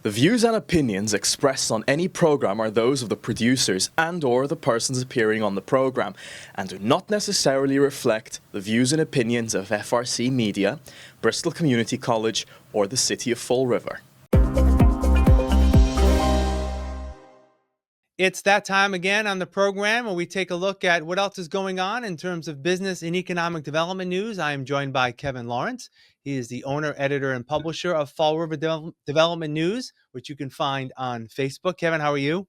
The views and opinions expressed on any program are those of the producers and/or the persons appearing on the program and do not necessarily reflect the views and opinions of FRC Media, Bristol Community College, or the City of Fall River. It's that time again on the program where we take a look at what else is going on in terms of business and economic development news. I am joined by Kevin Lawrence. He is the owner, editor, and publisher of Fall River Development News, which you can find on Facebook. Kevin, how are you?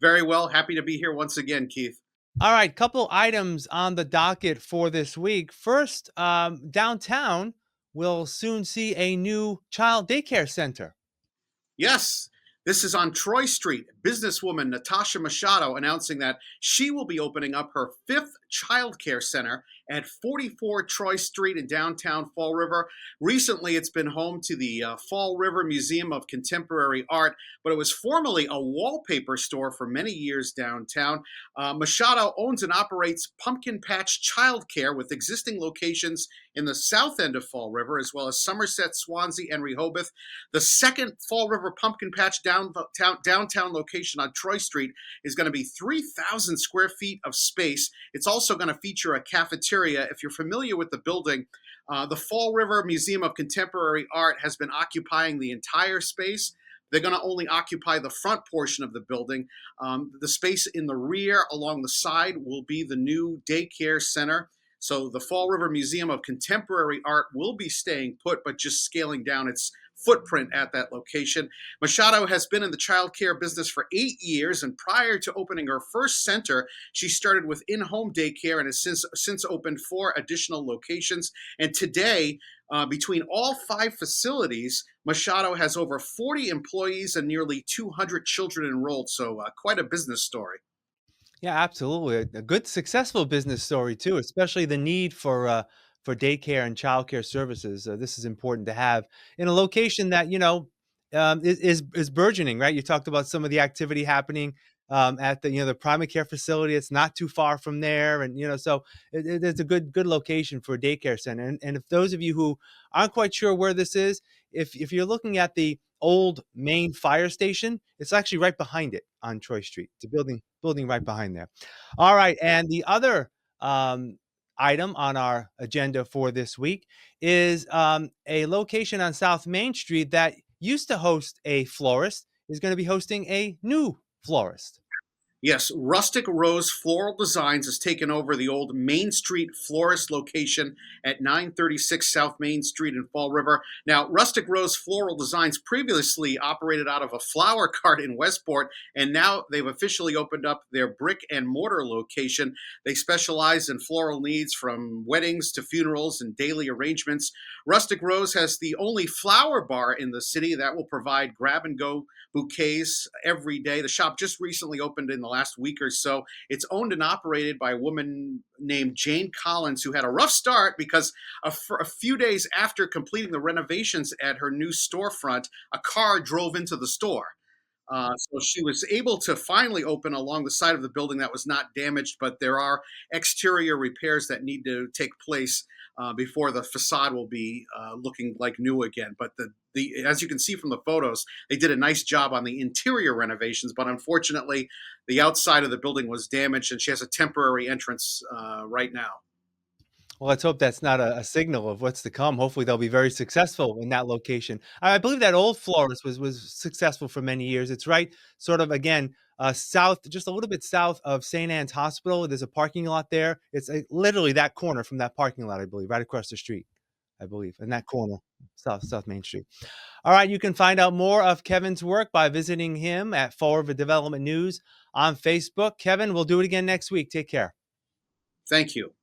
Very well. Happy to be here once again, Keith. All right, couple items on the docket for this week. First, downtown will soon see a new child daycare center. Yes, this is on Troy Street. Businesswoman Natasha Machado announcing that she will be opening up her fifth childcare center at 44 Troy Street in downtown Fall River. Recently, it's been home to the Fall River Museum of Contemporary Art, but it was formerly a wallpaper store for many years downtown. Machado owns and operates Pumpkin Patch Childcare with existing locations in the south end of Fall River, as well as Somerset, Swansea, and Rehoboth. The second Fall River Pumpkin Patch downtown location on Troy Street is going to be 3,000 square feet of space. It's also going to feature a cafeteria. If you're familiar with the building, the Fall River Museum of Contemporary Art has been occupying the entire space. They're going to only occupy the front portion of the building. The space in the rear along the side will be the new daycare center. So the Fall River Museum of Contemporary Art will be staying put, but just scaling down its footprint at that location. Machado has been in the childcare business for 8 years, and prior to opening her first center, she started with in-home daycare and has since opened 4 additional locations. And today, between all 5 facilities, Machado has over 40 employees and nearly 200 children enrolled. So quite a business story. Yeah, absolutely. A good, successful business story too, especially the need for daycare and childcare services. This is important to have in a location that is burgeoning, right? You talked about some of the activity happening at the primary care facility. It's not too far from there, and so it's a good location for a daycare center. And if those of you who aren't quite sure where this is, if you're looking at the old main fire station, it's actually right behind it on Troy Street. It's a building right behind there. All right, and the other item on our agenda for this week is a location on South Main Street that used to host a florist is going to be hosting a new florist. Yes, Rustic Rose Floral Designs has taken over the old Main Street florist location at 936 South Main Street in Fall River. Now, Rustic Rose Floral Designs previously operated out of a flower cart in Westport, and now they've officially opened up their brick and mortar location. They specialize in floral needs from weddings to funerals and daily arrangements. Rustic Rose has the only flower bar in the city that will provide grab-and-go bouquets every day. The shop just recently opened in the last week or so. It's owned and operated by a woman named Jane Collins, who had a rough start because a few days after completing the renovations at her new storefront, a car drove into the store. So she was able to finally open along the side of the building that was not damaged, but there are exterior repairs that need to take place before the facade will be looking like new again. But as you can see from the photos, they did a nice job on the interior renovations, but unfortunately, the outside of the building was damaged, and she has a temporary entrance right now. Well, let's hope that's not a signal of what's to come. Hopefully, they'll be very successful in that location. I believe that old florist was successful for many years. It's right, sort of again, south, just a little bit south of St. Anne's Hospital. There's a parking lot there. It's literally that corner from that parking lot, I believe, right across the street. I believe in that corner, South Main Street. All right, you can find out more of Kevin's work by visiting him at Fall River Development News on Facebook. Kevin, we'll do it again next week. Take care. Thank you.